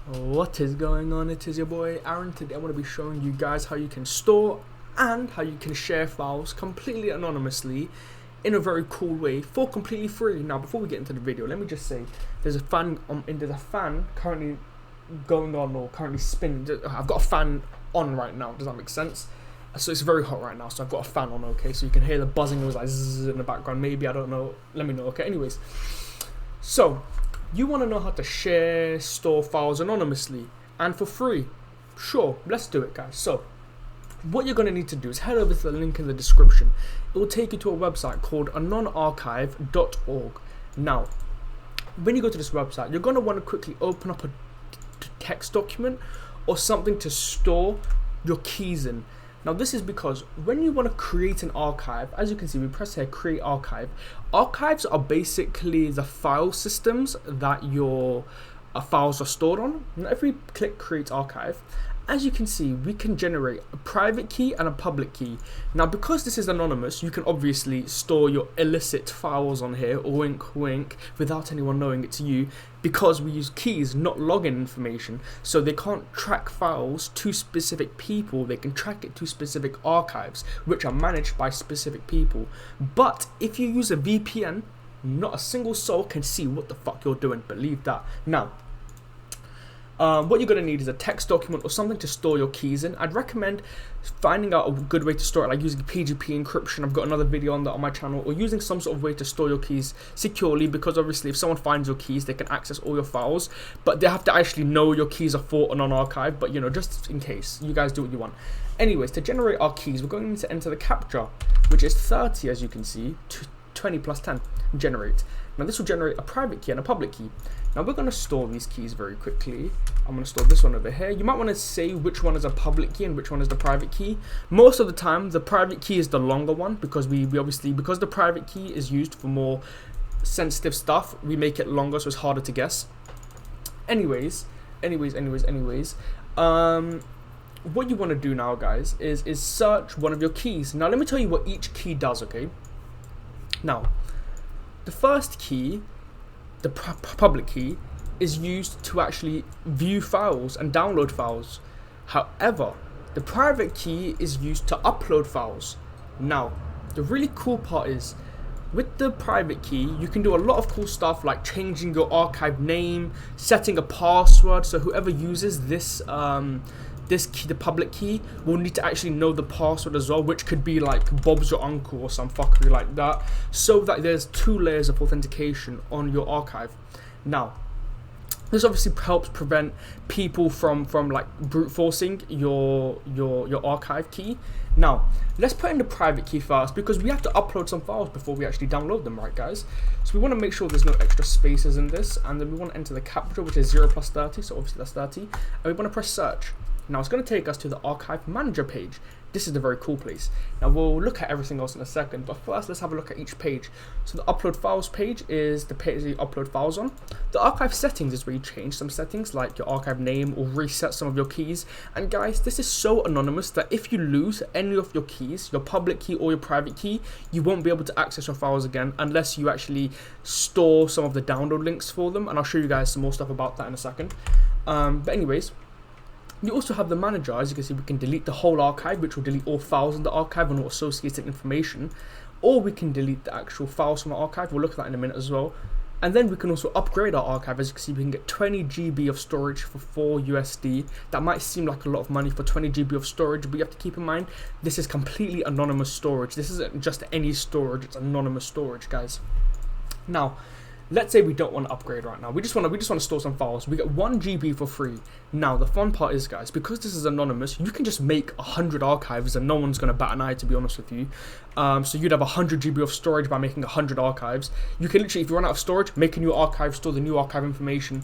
What is going on? It is your boy Aaron. Today I'm going to be showing you guys how you can store and how you can share files completely anonymously in a very cool way for completely free. Now before we get into the video, let me just say there's a fan currently going on or currently spinning. I've got a fan on right now. Does that make sense? So it's very hot right now, so I've got a fan on, okay? So you can hear the buzzing noise like zzz in the background. Maybe, I don't know. Let me know, okay? Anyways, so you want to know how to share, store files anonymously and for free. Sure, let's do it, guys. So what you're going to need to do is head over to the link in the description. It will take you to a website called anonarchive.org. Now, when you go to this website, you're going to want to quickly open up a text document or something to store your keys in. Now this is because when you want to create an archive, as you can see, we press here, create archive. Archives are basically the file systems that your files are stored on. Now if we click create archive, as you can see, we can generate a private key and a public key. Now because this is anonymous, you can obviously store your illicit files on here, or wink wink, without anyone knowing it's you, because we use keys, not login information, so they can't track files to specific people. They can track it to specific archives, which are managed by specific people. But if you use a VPN, not a single soul can see what the fuck you're doing, believe that. Now, what you're going to need is a text document or something to store your keys in. I'd recommend finding out a good way to store it, like using PGP encryption. I've got another video on that on my channel, or using some sort of way to store your keys securely, because obviously if someone finds your keys, they can access all your files, but they have to actually know your keys are for a non-archive. But you know, just in case, you guys do what you want. Anyways, to generate our keys, we're going to enter the captcha, which is 30, as you can see, 20 plus 10, generate. Now this will generate a private key and a public key. Now we're going to store these keys very quickly. I'm going to store this one over here. You might want to say which one is a public key and which one is the private key. Most of the time, the private key is the longer one, because we obviously, because the private key is used for more sensitive stuff, we make it longer so it's harder to guess. Anyways, what you want to do now, guys, is search one of your keys. Now let me tell you what each key does, okay? Now, the first key, the public key, is used to actually view files and download files. However, the private key is used to upload files. Now, the really cool part is, with the private key, you can do a lot of cool stuff like changing your archive name, setting a password, so whoever uses this this key, the public key, will need to actually know the password as well, which could be like Bob's your uncle or some fuckery like that, so that there's 2 layers of authentication on your archive. Now, this obviously helps prevent people from like brute forcing your archive key. Now, let's put in the private key first, because we have to upload some files before we actually download them, right guys? So we want to make sure there's no extra spaces in this, and then we want to enter the captcha, which is 0 plus 30, so obviously that's 30, and we want to press search. Now it's going to take us to the archive manager page. This is the very cool place. Now we'll look at everything else in a second, but first let's have a look at each page. So the upload files page is the page that you upload files on. The archive settings is where you change some settings like your archive name or reset some of your keys. And guys, this is so anonymous that if you lose any of your keys, your public key or your private key, you won't be able to access your files again unless you actually store some of the download links for them. And I'll show you guys some more stuff about that in a second. But anyways, you also have the manager. As you can see, we can delete the whole archive, which will delete all files in the archive and all associated information, or we can delete the actual files from the archive. We'll look at that in a minute as well. And then we can also upgrade our archive. As you can see, we can get 20 GB of storage for 4 USD. That might seem like a lot of money for 20 GB of storage, but you have to keep in mind, this is completely anonymous storage. This isn't just any storage, it's anonymous storage, guys. Now, let's say we don't want to upgrade right now. We just want to store some files. We get 1 GB for free. Now the fun part is, guys, because this is anonymous, you can just make 100 archives and no one's gonna bat an eye, to be honest with you. So you'd have 100 GB of storage by making 100 archives. You can literally, if you run out of storage, make a new archive, store the new archive information.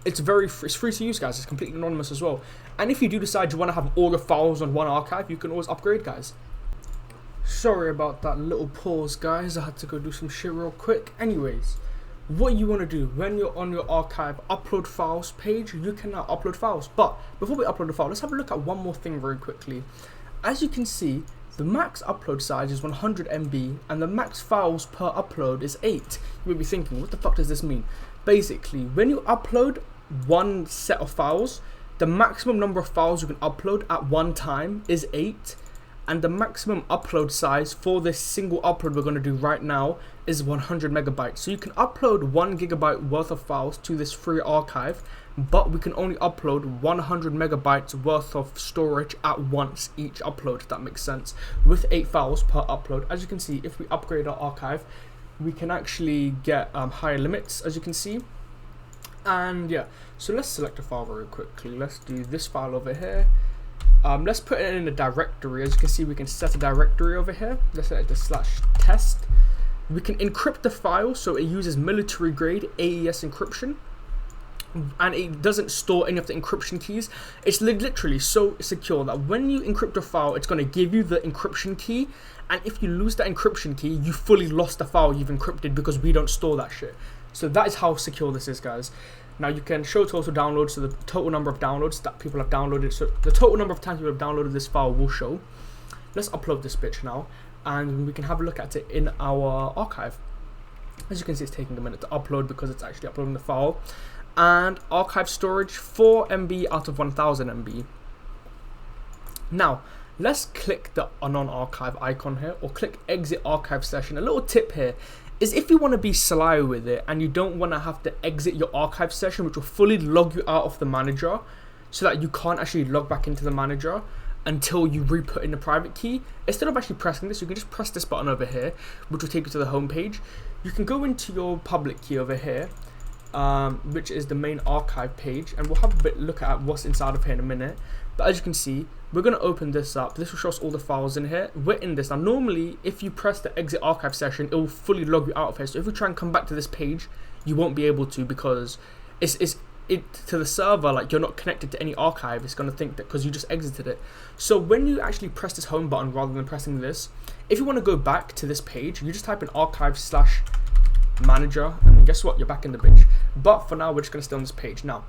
It's free to use, guys. It's completely anonymous as well. And if you do decide you want to have all your files on one archive, you can always upgrade, guys. Sorry about that little pause, guys. I had to go do some shit real quick. Anyways, what you want to do when you're on your archive upload files page, you can now upload files. But before we upload the file, let's have a look at one more thing very quickly. As you can see, the max upload size is 100 MB and the max files per upload is 8. You may be thinking, what the fuck does this mean? Basically, when you upload one set of files. The maximum number of files you can upload at one time is 8, and the maximum upload size for this single upload we're going to do right now is 100 megabytes. So you can upload 1 gigabyte worth of files to this free archive, but we can only upload 100 megabytes worth of storage at once each upload, if that makes sense, with 8 files per upload. As you can see, if we upgrade our archive, we can actually get higher limits, as you can see. And yeah, so let's select a file very quickly. Let's do this file over here. Let's put it in a directory. As you can see, we can set a directory over here. Let's set it to /test. We can encrypt the file, so it uses military grade AES encryption, and it doesn't store any of the encryption keys. It's literally so secure that when you encrypt a file, it's going to give you the encryption key, and if you lose that encryption key, you fully lost the file you've encrypted, because we don't store that shit. So that is how secure this is, guys. Now you can show total downloads, so the total number of downloads that people have downloaded. So the total number of times people have downloaded this file will show. Let's upload this bitch now, and we can have a look at it in our archive. As you can see, it's taking a minute to upload because it's actually uploading the file. And archive storage 4 MB out of 1000 MB. Now let's click the non-archive icon here, or click exit archive session. A little tip here is, if you want to be sly with it and you don't want to have to exit your archive session, which will fully log you out of the manager so that you can't actually log back into the manager until you re-put in the private key, instead of actually pressing this, you can just press this button over here, which will take you to the home page. You can go into your public key over here, which is the main archive page, and we'll have a bit look at what's inside of here in a minute. But as you can see, we're going to open this up. This will show us all the files in here. We're in this. Now normally, if you press the exit archive session, it will fully log you out of here. So if we try and come back to this page, you won't be able to, because it's to the server, like, you're not connected to any archive. It's going to think that because you just exited it. So when you actually press this home button rather than pressing this, if you want to go back to this page, you just type in archive/manager, and guess what, you're back in the bitch. But for now, we're just going to stay on this page. Now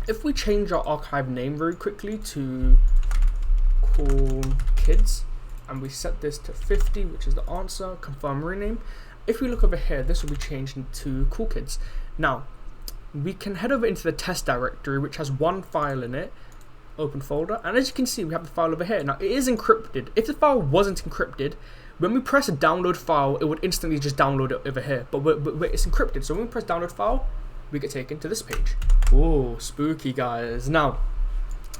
if we change our archive name very quickly to Cool Kids, and we set this to 50, which is the answer, confirm rename. If we look over here, this will be changed to Cool Kids. Now we can head over into the test directory, which has one file in it, open folder, and as you can see, we have the file over here. Now it is encrypted. If the file wasn't encrypted, when we press a download file, it would instantly just download it over here, but it's encrypted. So when we press download file, we get taken to this page. Oh, spooky, guys. Now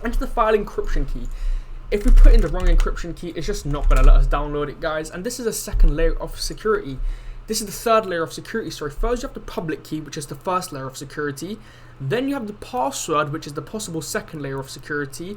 enter the file encryption key. If we put in the wrong encryption key, it's just not going to let us download it, guys. And this is a second layer of security. This is the third layer of security. Sorry, first you have the public key, which is the first layer of security. Then you have the password, which is the possible second layer of security.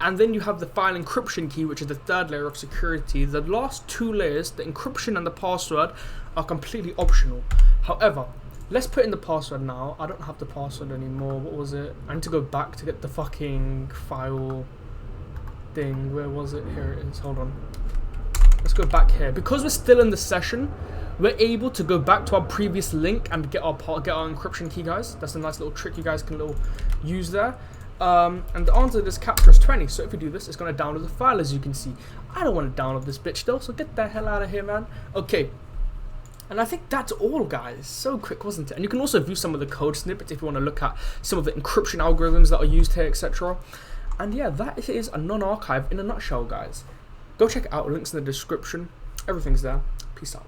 And then you have the file encryption key, which is the third layer of security. The last two layers, the encryption and the password, are completely optional. However, let's put in the password now. I don't have the password anymore. What was it? I need to go back to get the fucking file thing. Where was it? Here it is. Hold on. Let's go back here. Because we're still in the session, we're able to go back to our previous link and get our encryption key, guys. That's a nice little trick you guys can use there. And the answer to this captcha is 20. So if we do this, it's going to download the file, as you can see. I don't want to download this bitch though, so get the hell out of here, man. Okay. And I think that's all, guys. So quick, wasn't it? And you can also view some of the code snippets if you want to look at some of the encryption algorithms that are used here, etc. And yeah, that is a non-archive in a nutshell, guys. Go check it out. Links in the description. Everything's there. Peace out.